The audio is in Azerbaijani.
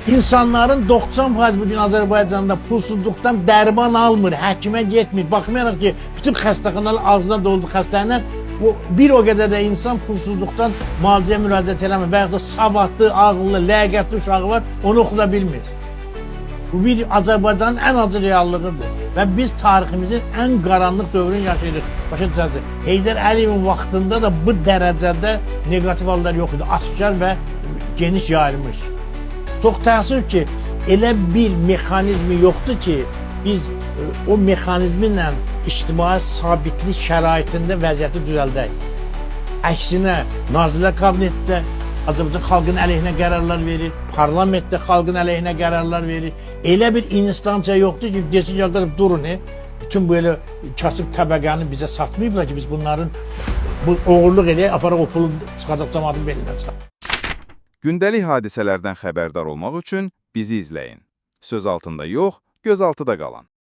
İnsanların 90% bugün Azərbaycanda pulsuzluqdan dərman almır, həkimə getmir. Baxmayaraq ki, bütün xəstəxanalar ağzına doldu xəstələnən, bir o qədər də insan pulsuzluqdan müalicəyə müraciət eləmir. Və yaxud da savadlı, ağıllı, ləyaqətli uşağı var, onu oxuda bilmir. Bu bir Azərbaycanın ən acı reallığıdır. Və biz tariximizin ən qaranlıq dövrünü yaşayırıq. Başa düşərsiniz. Heydər Əliyevin vaxtında da bu dərəcədə negativ hallar yox idi. Aşkar və geniş yayılmış. Çox təəssüf ki, elə bir mexanizmi yoxdur ki, biz o mexanizminlə ictimai sabitlik şəraitində vəziyyəti düzəldək. Əksinə, Nazirlər Kabinetdə Azərbaycan xalqın əleyhinə qərarlar verir, parlamentdə xalqın əleyhinə qərarlar verir. Elə bir instansiya yoxdur ki, desin ki, durun, bütün böyle kasıb təbəqəni bizə satmayıblar ki, biz bunların oğurluq eləyək, aparaq o pulu çıxacaq cəmaatın belindən çıxaq. Gündəlik hadisələrdən xəbərdar olmaq üçün bizi izləyin. Söz altında yox, göz altıda qalın.